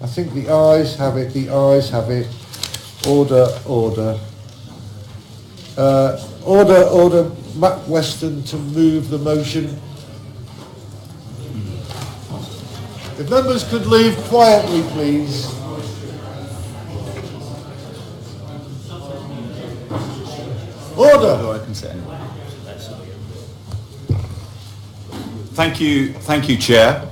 I think the ayes have it, the ayes have it. Order, order. Order, Matt Weston to move the motion. If members could leave quietly, please. Order. Thank you, Chair.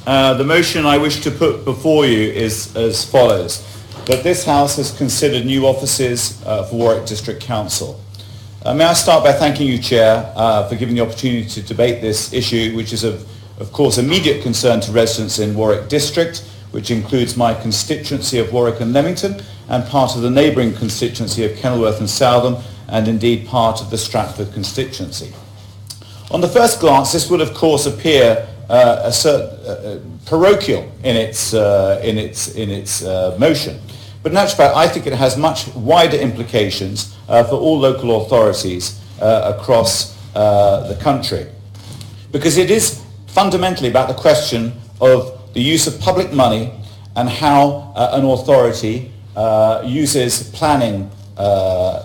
The motion I wish to put before you is as follows: that this House has considered new offices for Warwick District Council. May I start by thanking you, Chair, for giving the opportunity to debate this issue, which is of course immediate concern to residents in Warwick District, which includes my constituency of Warwick and Leamington, and part of the neighbouring constituency of Kenilworth and Southam, and indeed part of the Stratford constituency. On the first glance, this would of course appear parochial in its motion, but in actual fact, I think it has much wider implications for all local authorities across the country, because it is fundamentally about the question of the use of public money and how an authority uses planning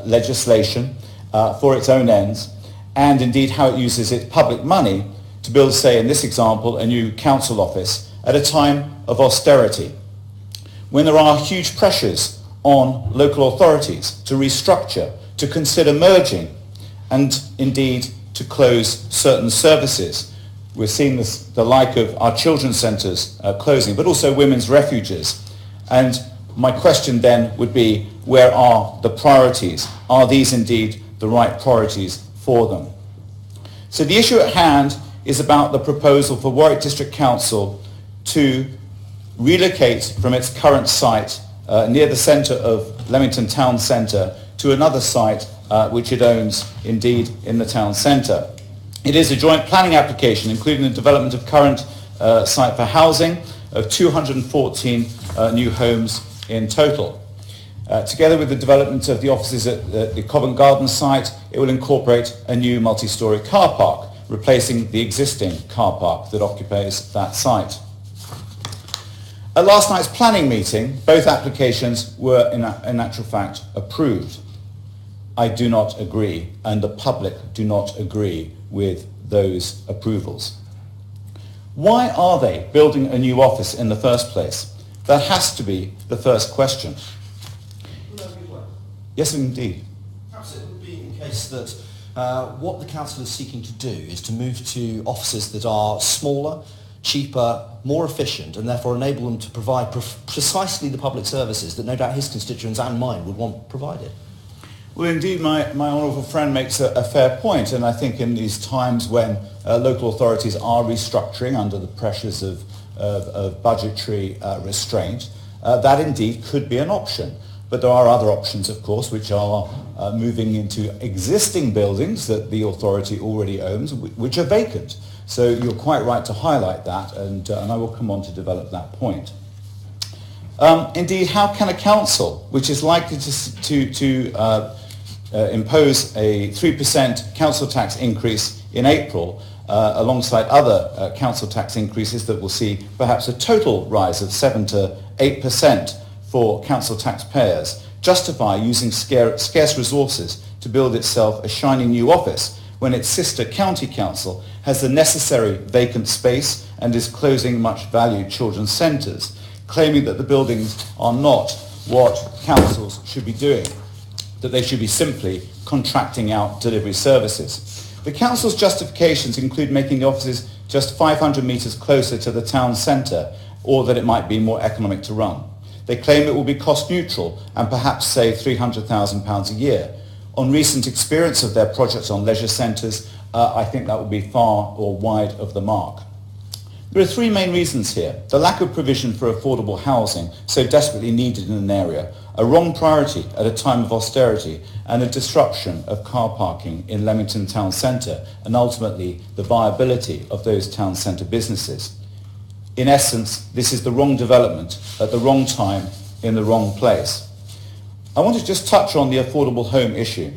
legislation for its own ends, and indeed how it uses its public money to build, say in this example, a new council office at a time of austerity, when there are huge pressures on local authorities to restructure, to consider merging, and indeed to close certain services. We're seeing the like of our children's centres closing, but also women's refuges. And my question then would be, where are the priorities? Are these indeed the right priorities for them? So the issue at hand is about the proposal for Warwick District Council to relocate from its current site near the centre of Leamington Town Centre to another site which it owns indeed in the town centre. It is a joint planning application including the development of current site for housing of 214 new homes in total. Together with the development of the offices at the Covent Garden site, it will incorporate a new multi-storey car park, replacing the existing car park that occupies that site. At last night's planning meeting, both applications were in actual fact approved. I do not agree, and the public do not agree with those approvals. Why are they building a new office in the first place? That has to be the first question. Yes, indeed. Perhaps it would be the case that what the council is seeking to do is to move to offices that are smaller, cheaper, more efficient, and therefore enable them to provide precisely the public services that no doubt his constituents and mine would want provided. Well, indeed, my honourable friend makes a fair point, and I think in these times when local authorities are restructuring under the pressures of budgetary restraint, that indeed could be an option. But there are other options, of course, which are moving into existing buildings that the authority already owns, which are vacant. So you're quite right to highlight that, and I will come on to develop that point. Indeed, how can a council, which is likely to impose a 3% council tax increase in April, alongside other council tax increases that will see perhaps a total rise of 7 to 8% for council taxpayers, justify using scarce resources to build itself a shiny new office when its sister county council has the necessary vacant space and is closing much valued children's centres, claiming that the buildings are not what councils should be doing, that they should be simply contracting out delivery services. The council's justifications include making the offices just 500 metres closer to the town centre, or that it might be more economic to run. They claim it will be cost neutral and perhaps save £300,000 a year. On recent experience of their projects on leisure centres, I think that would be far or wide of the mark. There are three main reasons here: the lack of provision for affordable housing so desperately needed in an area, a wrong priority at a time of austerity, and a disruption of car parking in Leamington Town Centre, and ultimately the viability of those town centre businesses. In essence, this is the wrong development at the wrong time in the wrong place. I want to just touch on the affordable home issue.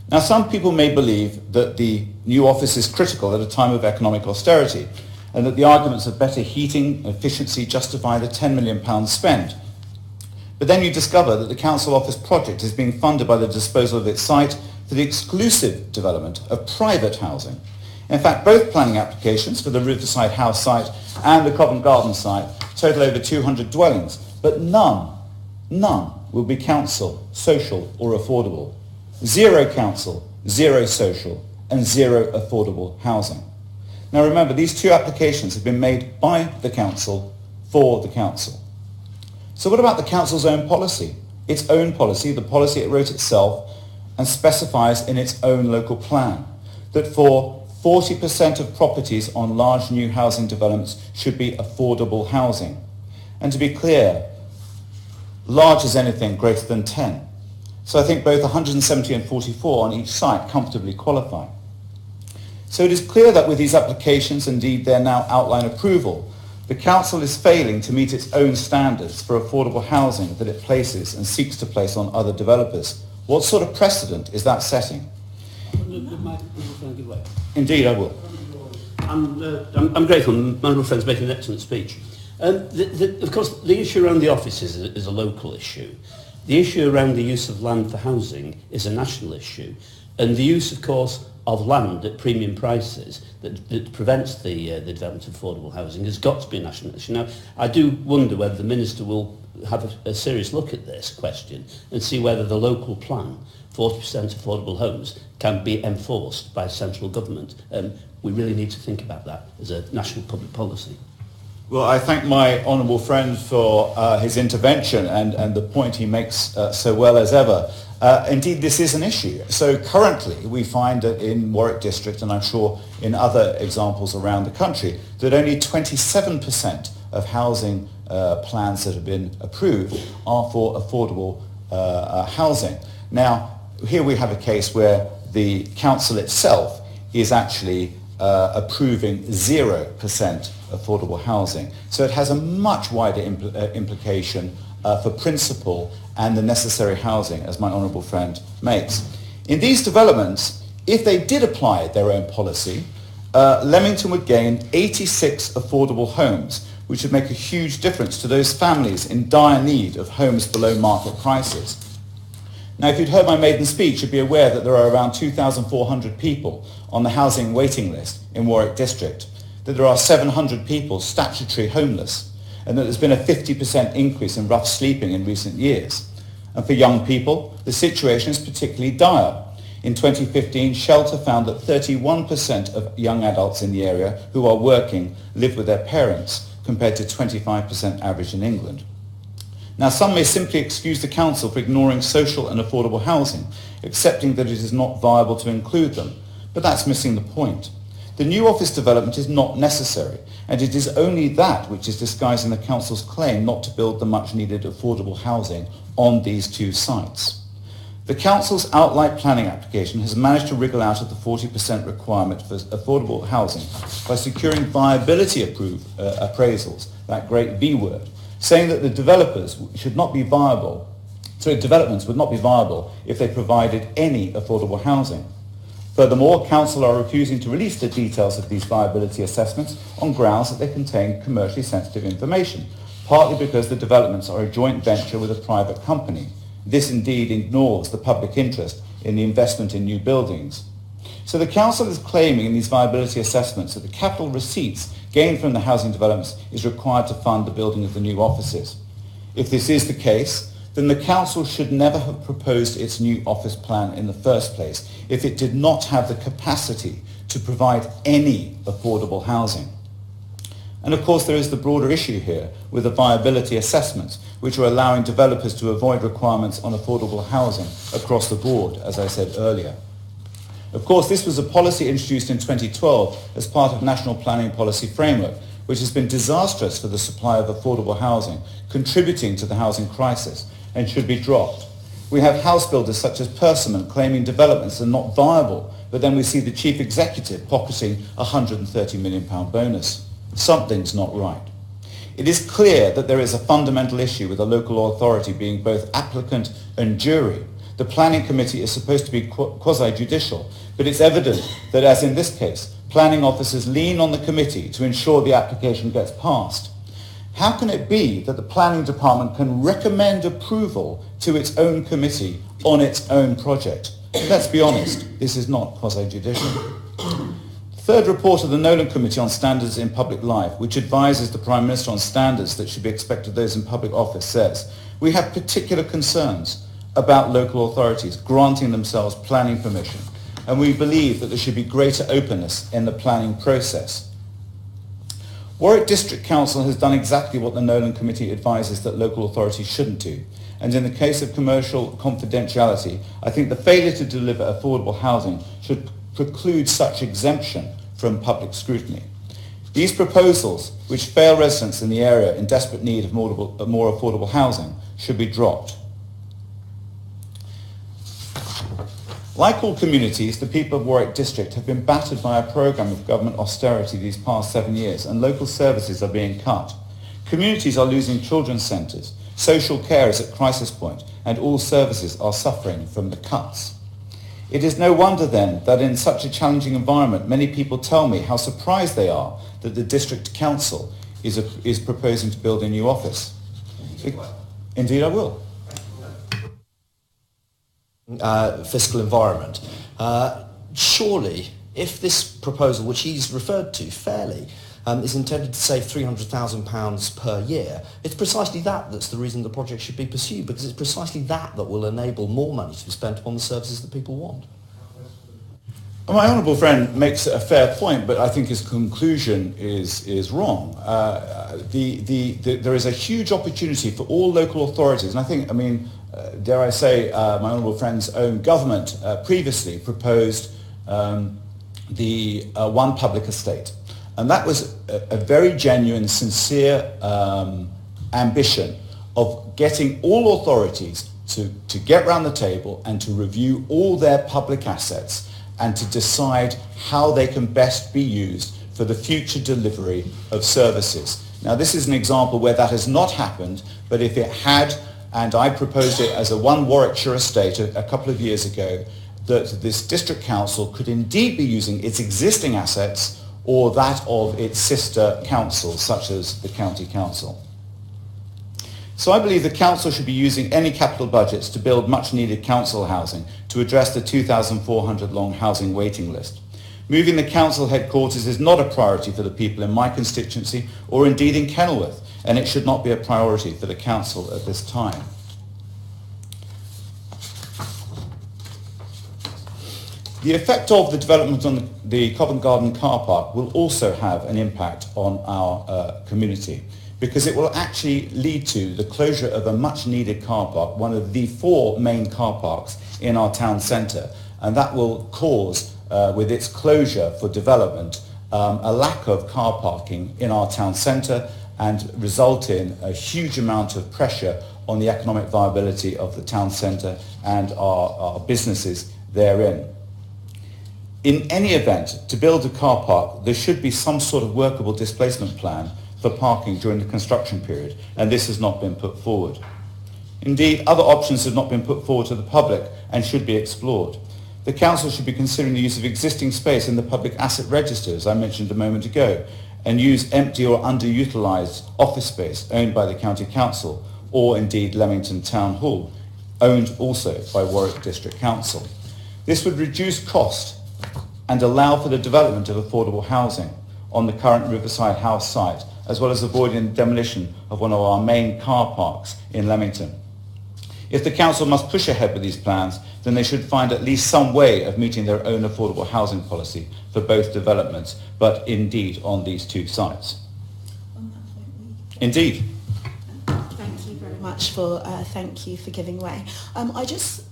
Now, some people may believe that the new office is critical at a time of economic austerity, and that the arguments of better heating efficiency justify the £10 million spend. But then you discover that the council office project is being funded by the disposal of its site for the exclusive development of private housing. In fact, both planning applications for the Riverside House site and the Covent Garden site total over 200 dwellings, but none will be council, social or affordable. Zero council, zero social and zero affordable housing. Now remember, these two applications have been made by the council for the council. So what about the council's own policy? Its own policy, the policy it wrote itself and specifies in its own local plan that for 40% of properties on large new housing developments should be affordable housing. And to be clear, large as anything greater than 10. So I think both 170 and 44 on each site comfortably qualify. So it is clear that with these applications, indeed their now outline approval, the council is failing to meet its own standards for affordable housing that it places and seeks to place on other developers. What sort of precedent is that setting? Indeed, I will. I'm grateful. My little friend's making an excellent speech. Of course, the issue around the office is a local issue. The issue around the use of land for housing is a national issue. And the use, of course, of land at premium prices that prevents the development of affordable housing has got to be a national issue. Now, I do wonder whether the Minister will have a serious look at this question and see whether the local plan, 40% affordable homes, can be enforced by central government. We really need to think about that as a national public policy. Well, I thank my honourable friend for his intervention and the point he makes so well as ever. Indeed, this is an issue. So currently we find that in Warwick District, and I'm sure in other examples around the country, that only 27% of housing plans that have been approved are for affordable housing. Now, here we have a case where the council itself is actually approving 0% affordable housing. So it has a much wider implication for principle and the necessary housing, as my honourable friend makes. In these developments, if they did apply their own policy, Leamington would gain 86 affordable homes, which would make a huge difference to those families in dire need of homes below market prices. Now, if you'd heard my maiden speech, you'd be aware that there are around 2,400 people on the housing waiting list in Warwick District, that there are 700 people statutory homeless, and that there's been a 50% increase in rough sleeping in recent years. And for young people, the situation is particularly dire. In 2015, Shelter found that 31% of young adults in the area who are working live with their parents, compared to 25% average in England. Now, some may simply excuse the council for ignoring social and affordable housing, accepting that it is not viable to include them. But that's missing the point. The new office development is not necessary, and it is only that which is disguising the council's claim not to build the much-needed affordable housing on these two sites. The council's outline planning application has managed to wriggle out of the 40% requirement for affordable housing by securing viability appraisals, that great V word, saying that the developments would not be viable if they provided any affordable housing. Furthermore, council are refusing to release the details of these viability assessments on grounds that they contain commercially sensitive information, partly because the developments are a joint venture with a private company. This indeed ignores the public interest in the investment in new buildings. So the council is claiming in these viability assessments that the capital receipts gained from the housing developments is required to fund the building of the new offices. If this is the case, then the council should never have proposed its new office plan in the first place if it did not have the capacity to provide any affordable housing. And of course there is the broader issue here with the viability assessments, which are allowing developers to avoid requirements on affordable housing across the board, as I said earlier. Of course, this was a policy introduced in 2012 as part of National Planning Policy Framework, which has been disastrous for the supply of affordable housing, contributing to the housing crisis, and should be dropped. We have house builders such as Persimmon claiming developments are not viable, but then we see the chief executive pocketing a £130 million bonus. Something's not right. It is clear that there is a fundamental issue with the local authority being both applicant and jury. The planning committee is supposed to be quasi-judicial, but it's evident that, as in this case, planning officers lean on the committee to ensure the application gets passed. How can it be that the planning department can recommend approval to its own committee on its own project? Let's be honest, this is not quasi-judicial. Third report of the Nolan Committee on Standards in Public Life, which advises the Prime Minister on standards that should be expected of those in public office, says, we have particular concerns about local authorities granting themselves planning permission, and we believe that there should be greater openness in the planning process. Warwick District Council has done exactly what the Nolan Committee advises that local authorities shouldn't do, and in the case of commercial confidentiality, I think the failure to deliver affordable housing should preclude such exemption from public scrutiny. These proposals, which fail residents in the area in desperate need of more affordable housing, should be dropped. Like all communities, the people of Warwick District have been battered by a programme of government austerity these past 7 years, and local services are being cut. Communities are losing children's centres, social care is at crisis point, and all services are suffering from the cuts. It is no wonder then that in such a challenging environment, many people tell me how surprised they are that the District Council is proposing to build a new office. Indeed I will. Fiscal environment. Surely, if this proposal, which he's referred to fairly, is intended to save £300,000 per year, it's precisely that's the reason the project should be pursued, because it's precisely that will enable more money to be spent upon the services that people want. My honourable friend makes a fair point, but I think his conclusion is wrong. There is a huge opportunity for all local authorities, and I think, dare I say, my honourable friend's own government previously proposed the one public estate. And that was a very genuine, sincere ambition of getting all authorities to get round the table and to review all their public assets and to decide how they can best be used for the future delivery of services. Now, this is an example where that has not happened, but if it had, and I proposed it as a one Warwickshire estate a couple of years ago, that this district council could indeed be using its existing assets or that of its sister councils, such as the county council. So I believe the council should be using any capital budgets to build much needed council housing to address the 2,400 long housing waiting list. Moving the council headquarters is not a priority for the people in my constituency or indeed in Kenilworth, and it should not be a priority for the council at this time. The effect of the development on the Covent Garden car park will also have an impact on our community, because it will actually lead to the closure of a much needed car park, one of the 4 main car parks in our town centre, and that will cause, with its closure for development, a lack of car parking in our town centre and result in a huge amount of pressure on the economic viability of the town centre and our businesses therein. In any event, to build a car park, there should be some sort of workable displacement plan for parking during the construction period, and this has not been put forward. Indeed, other options have not been put forward to the public and should be explored. The council should be considering the use of existing space in the public asset register, as I mentioned a moment ago, and use empty or underutilised office space owned by the county council, or indeed Leamington Town Hall, owned also by Warwick District Council. This would reduce cost and allow for the development of affordable housing on the current Riverside House site, as well as avoiding the demolition of one of our main car parks in Leamington. If the council must push ahead with these plans, then they should find at least some way of meeting their own affordable housing policy for both developments, but indeed on these 2 sites. On that point, Indeed. Thank you very much thank you for giving way.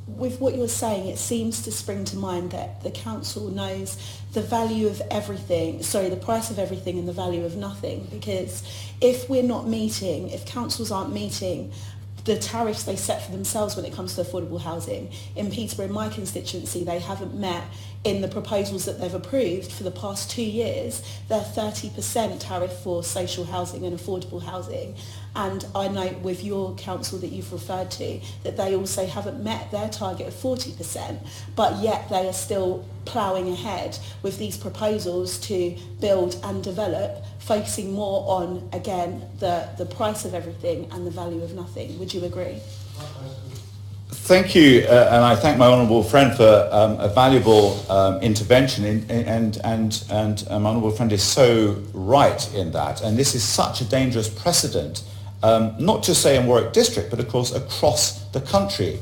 With what you're saying, it seems to spring to mind that the council knows the value of everything, the price of everything and the value of nothing, because if councils aren't meeting the tariffs they set for themselves when it comes to affordable housing, in Peterborough, my constituency, they haven't met in the proposals that they've approved for the past 2 years, they're 30% tariff for social housing and affordable housing. And I note with your council that you've referred to that they also haven't met their target of 40%, but yet they are still ploughing ahead with these proposals to build and develop, focusing more on, again, the price of everything and the value of nothing. Would you agree? Thank you, and I thank my honourable friend for a valuable intervention, and my honourable friend is so right in that, and this is such a dangerous precedent, not just say in Warwick District, but of course across the country,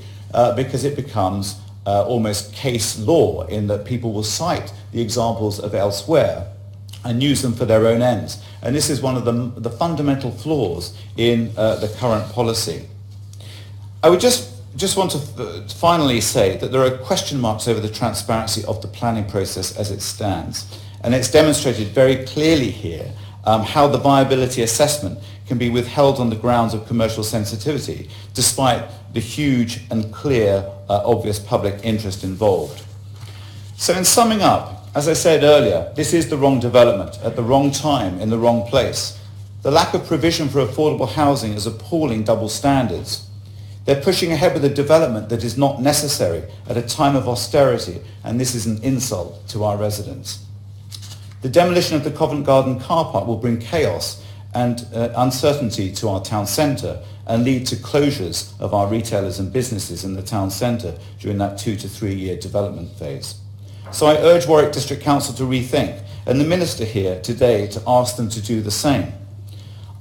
because it becomes almost case law in that people will cite the examples of elsewhere and use them for their own ends. And this is one of the fundamental flaws in the current policy. I would just want to finally say that there are question marks over the transparency of the planning process as it stands. And it's demonstrated very clearly here how the viability assessment can be withheld on the grounds of commercial sensitivity, despite the huge and clear, obvious public interest involved. So in summing up, as I said earlier, this is the wrong development at the wrong time in the wrong place. The lack of provision for affordable housing is appalling double standards. They're pushing ahead with a development that is not necessary at a time of austerity, and this is an insult to our residents. The demolition of the Covent Garden car park will bring chaos and uncertainty to our town centre and lead to closures of our retailers and businesses in the town centre during that 2 to 3 year development phase. So I urge Warwick District Council to rethink, and the Minister here today to ask them to do the same.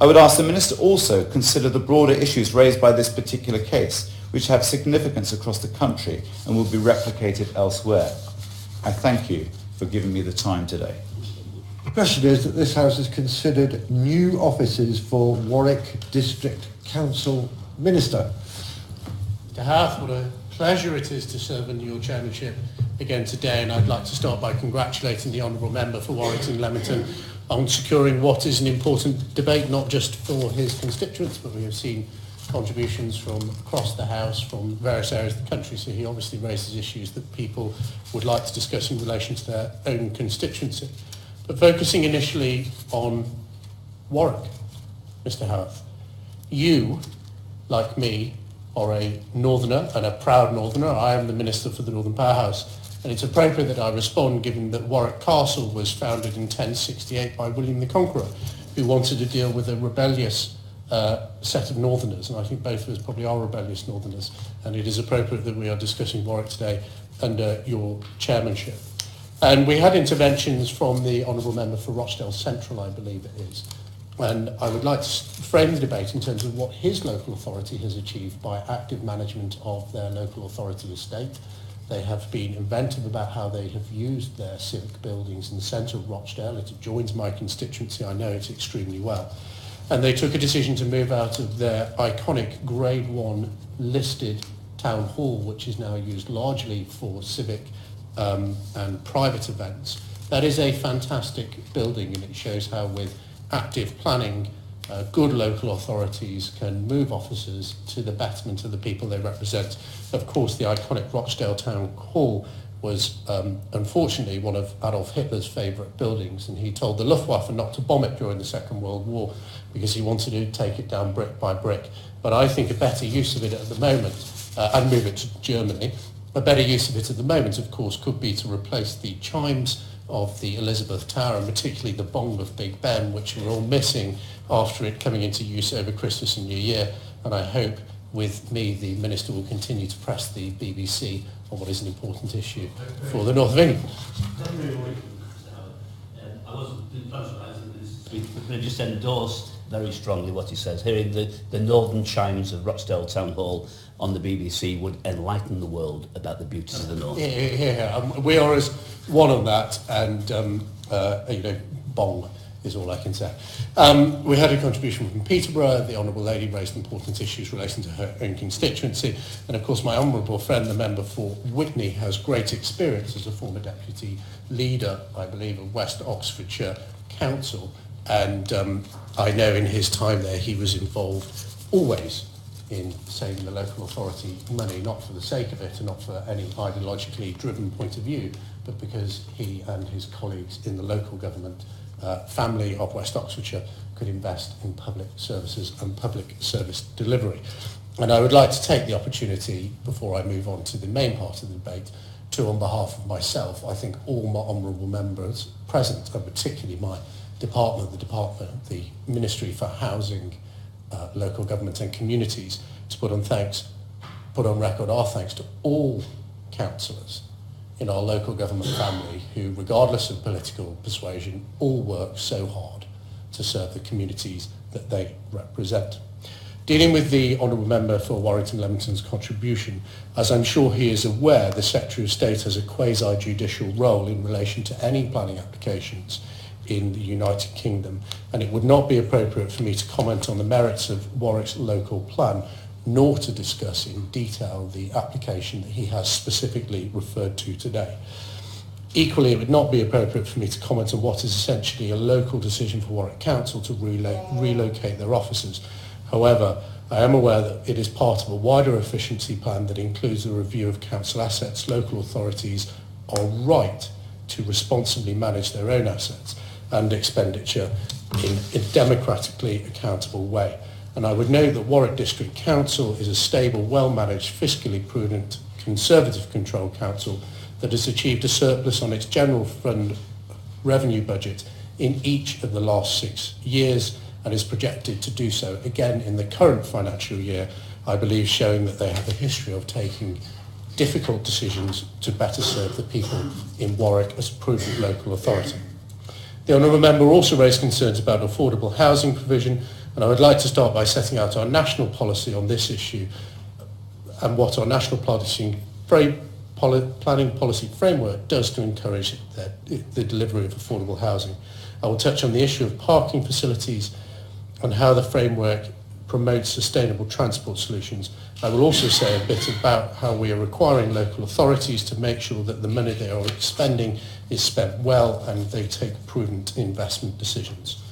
I would ask the Minister also consider the broader issues raised by this particular case, which have significance across the country and will be replicated elsewhere. I thank you for giving me the time today. The question is that this House has considered new offices for Warwick District Council Minister. Mr. Howth, what a pleasure it is to serve under your chairmanship again today, and I'd like to start by congratulating the Honourable Member for Warrington Leamington on securing what is an important debate, not just for his constituents, but we have seen contributions from across the House, from various areas of the country, so he obviously raises issues that people would like to discuss in relation to their own constituency. But focusing initially on Warwick, Mr. Howth, you, like me, are a northerner and a proud northerner. I am the Minister for the Northern Powerhouse, and it's appropriate that I respond given that Warwick Castle was founded in 1068 by William the Conqueror, who wanted to deal with a rebellious set of northerners, and I think both of us probably are rebellious northerners, and it is appropriate that we are discussing Warwick today under your chairmanship. And we had interventions from the Honourable Member for Rochdale Central, I believe it is, and I would like to frame the debate in terms of what his local authority has achieved by active management of their local authority estate. They have been inventive about how they have used their civic buildings in the centre of Rochdale. It adjoins my constituency, I know it extremely well. And they took a decision to move out of their iconic Grade 1 listed town hall, which is now used largely for civic and private events. That is a fantastic building, and it shows how with active planning, good local authorities can move officers to the betterment of the people they represent. Of course, the iconic Rochdale Town Hall was unfortunately one of Adolf Hitler's favourite buildings, and he told the Luftwaffe not to bomb it during the Second World War because he wanted to take it down brick by brick. But I think a better use of it at the moment, and move it to Germany, a better use of it at the moment, of course, could be to replace the chimes of the Elizabeth Tower, and particularly the bong of Big Ben, which we're all missing after it coming into use over Christmas and New Year. And I hope with me the Minister will continue to press the BBC on what is an important issue for the North of England. I wasn't surprised that this week, but I just endorsed very strongly what he says. Hearing the northern chimes of Rochdale Town Hall on the BBC would enlighten the world about the beauties of the north. We are as one on that, and bong is all I can say. We had a contribution from Peterborough. The Honourable Lady raised important issues relating to her own constituency, and of course my honourable friend, the member for Witney, has great experience as a former deputy leader, I believe, of West Oxfordshire Council, and I know in his time there he was involved always in saving the local authority money, not for the sake of it and not for any ideologically driven point of view, but because he and his colleagues in the local government family of West Oxfordshire could invest in public services and public service delivery. And I would like to take the opportunity, before I move on to the main part of the debate, to, on behalf of myself, I think all my honourable members present, and particularly my department, the Ministry for Housing, Local Government and Communities, to put on record our thanks to all councillors in our local government family who, regardless of political persuasion, all work so hard to serve the communities that they represent. Dealing with the Honourable Member for Warrington Leamington's contribution, as I'm sure he is aware, the Secretary of State has a quasi-judicial role in relation to any planning applications in the United Kingdom, and it would not be appropriate for me to comment on the merits of Warwick's local plan, nor to discuss in detail the application that he has specifically referred to today. Equally, it would not be appropriate for me to comment on what is essentially a local decision for Warwick Council to relocate their offices. However, I am aware that it is part of a wider efficiency plan that includes a review of council assets. Local authorities are right to responsibly manage their own assets and expenditure in a democratically accountable way. And I would note that Warwick District Council is a stable, well-managed, fiscally prudent, conservative controlled council that has achieved a surplus on its general fund revenue budget in each of the last 6 years, and is projected to do so again in the current financial year, I believe, showing that they have a history of taking difficult decisions to better serve the people in Warwick as a prudent local authority. The Honourable Member also raised concerns about affordable housing provision, and I would like to start by setting out our national policy on this issue and what our national planning policy framework does to encourage the delivery of affordable housing. I will touch on the issue of parking facilities and how the framework promotes sustainable transport solutions. I will also say a bit about how we are requiring local authorities to make sure that the money they are spending is spent well and they take prudent investment decisions.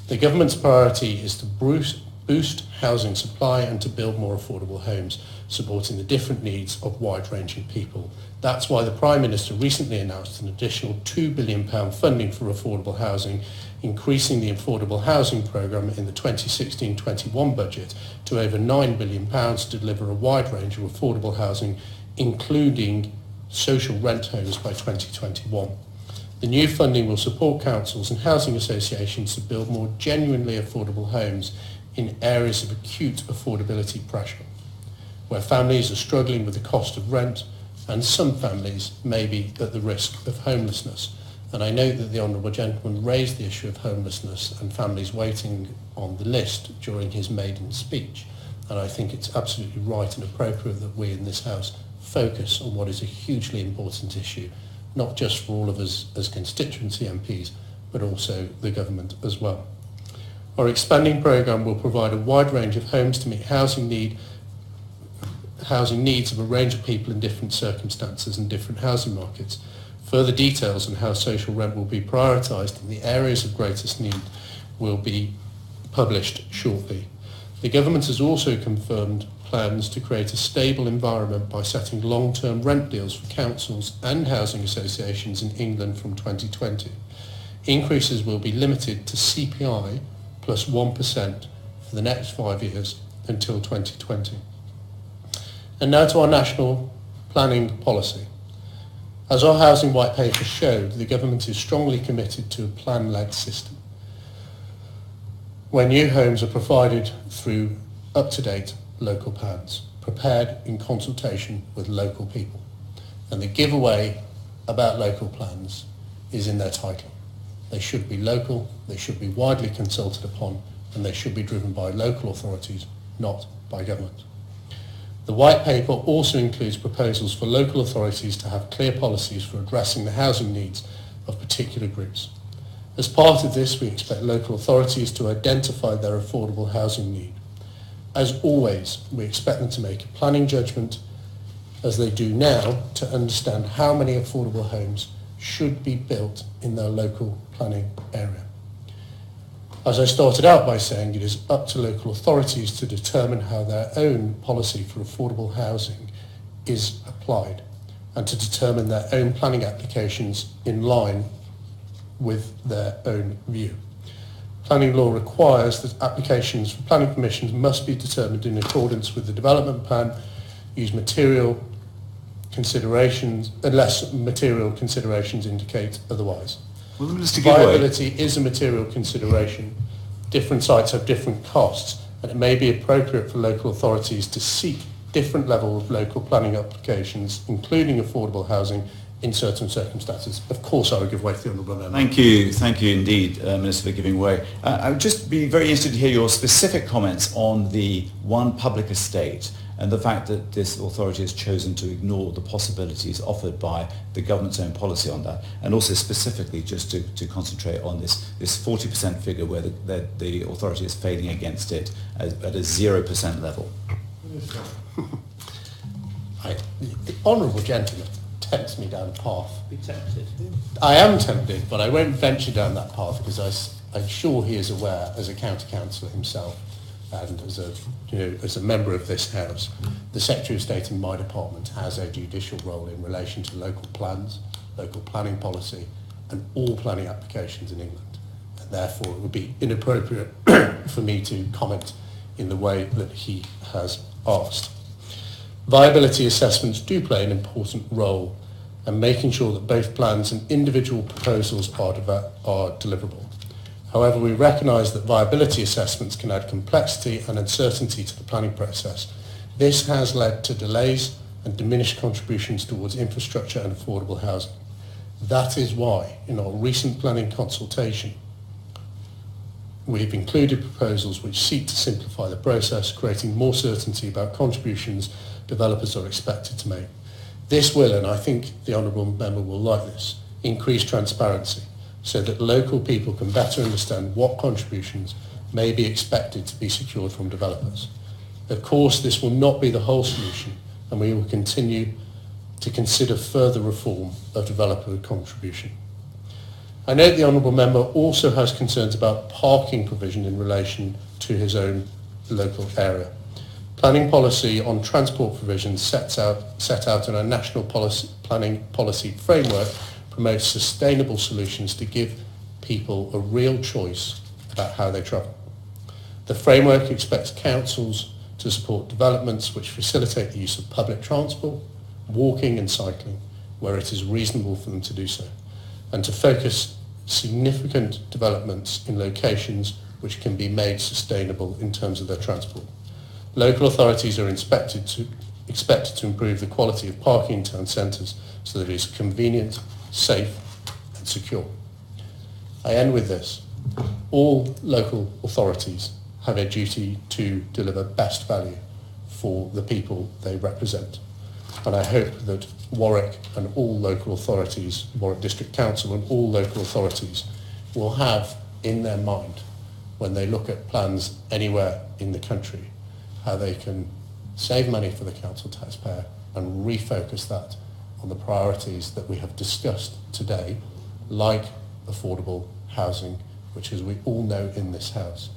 The government's priority is to boost housing supply and to build more affordable homes, supporting the different needs of wide-ranging people. That's why the Prime Minister recently announced an additional £2 billion funding for affordable housing, increasing the affordable housing programme in the 2016-21 budget to over £9 billion to deliver a wide range of affordable housing, including social rent homes by 2021. The new funding will support councils and housing associations to build more genuinely affordable homes in areas of acute affordability pressure, where families are struggling with the cost of rent and some families may be at the risk of homelessness. And I know that the Honourable Gentleman raised the issue of homelessness and families waiting on the list during his maiden speech. And I think it's absolutely right and appropriate that we in this House focus on what is a hugely important issue, not just for all of us as constituency MPs, but also the government as well. Our expanding programme will provide a wide range of homes to meet housing needs of a range of people in different circumstances and different housing markets. Further details on how social rent will be prioritised in the areas of greatest need will be published shortly. The government has also confirmed plans to create a stable environment by setting long-term rent deals for councils and housing associations in England from 2020. Increases will be limited to CPI plus 1% for the next 5 years until 2020. And now to our national planning policy. As our Housing White Paper showed, the government is strongly committed to a plan-led system, where new homes are provided through up-to-date local plans, prepared in consultation with local people. And the giveaway about local plans is in their title. They should be local, they should be widely consulted upon, and they should be driven by local authorities, not by government. The White Paper also includes proposals for local authorities to have clear policies for addressing the housing needs of particular groups. As part of this, we expect local authorities to identify their affordable housing need. As always, we expect them to make a planning judgment, as they do now, to understand how many affordable homes should be built in their local planning area. As I started out by saying, it is up to local authorities to determine how their own policy for affordable housing is applied. and to determine their own planning applications in line with their own view. Planning law requires that applications for planning permissions must be determined in accordance with the development plan, use material considerations, unless material considerations indicate otherwise. Will the Minister give way? Viability is a material consideration. Different sites have different costs, and it may be appropriate for local authorities to seek different level of local planning applications, including affordable housing, in certain circumstances. Of course, I would give way to the Honourable Member. Thank you indeed, Minister, for giving way. I would just be very interested to hear your specific comments on the one public estate and the fact that this authority has chosen to ignore the possibilities offered by the government's own policy on that, and also specifically just to concentrate on this 40% figure where the authority is failing against it at a 0% level. The Honourable Gentleman tempts me down a path. Be tempted. I am tempted, but I won't venture down that path because I'm sure he is aware, as a county councillor himself and as a member of this House, the Secretary of State in my department has a judicial role in relation to local plans, local planning policy, and all planning applications in England. And therefore, it would be inappropriate for me to comment in the way that he has asked. Viability assessments do play an important role in making sure that both plans and individual proposals are deliverable. However, we recognise that viability assessments can add complexity and uncertainty to the planning process. This has led to delays and diminished contributions towards infrastructure and affordable housing. That is why, in our recent planning consultation, we've included proposals which seek to simplify the process, creating more certainty about contributions developers are expected to make. This will, and I think the Honourable Member will like this, increase transparency so that local people can better understand what contributions may be expected to be secured from developers. Of course, this will not be the whole solution, and we will continue to consider further reform of developer contribution. I note the Honourable Member also has concerns about parking provision in relation to his own local area. Planning policy on transport provisions set out in our national planning policy framework promotes sustainable solutions to give people a real choice about how they travel. The framework expects councils to support developments which facilitate the use of public transport, walking and cycling where it is reasonable for them to do so, and to focus significant developments in locations which can be made sustainable in terms of their transport. Local authorities are expected to improve the quality of parking in town centres so that it is convenient, safe and secure. I end with this. All local authorities have a duty to deliver best value for the people they represent. And I hope that Warwick and all local authorities, Warwick District Council and all local authorities will have in their mind when they look at plans anywhere in the country how they can save money for the council taxpayer and refocus that on the priorities that we have discussed today, like affordable housing, which, as we all know in this House,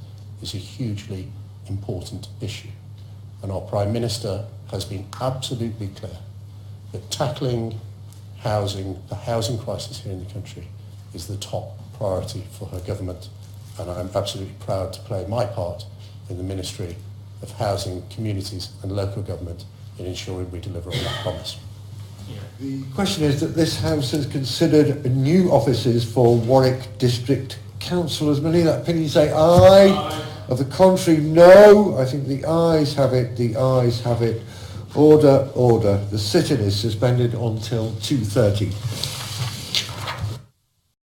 is a hugely important issue. And our Prime Minister has been absolutely clear that tackling housing, the housing crisis here in the country, is the top priority for her government. And I'm absolutely proud to play my part in the Ministry of Housing, Communities and Local Government in ensuring we deliver on that promise. The question is that this House has considered new offices for Warwick District Council. As many that opinion say aye. Aye. Of the contrary, no. I think the ayes have it. The ayes have it. Order, order. The sit-in is suspended until 2:30.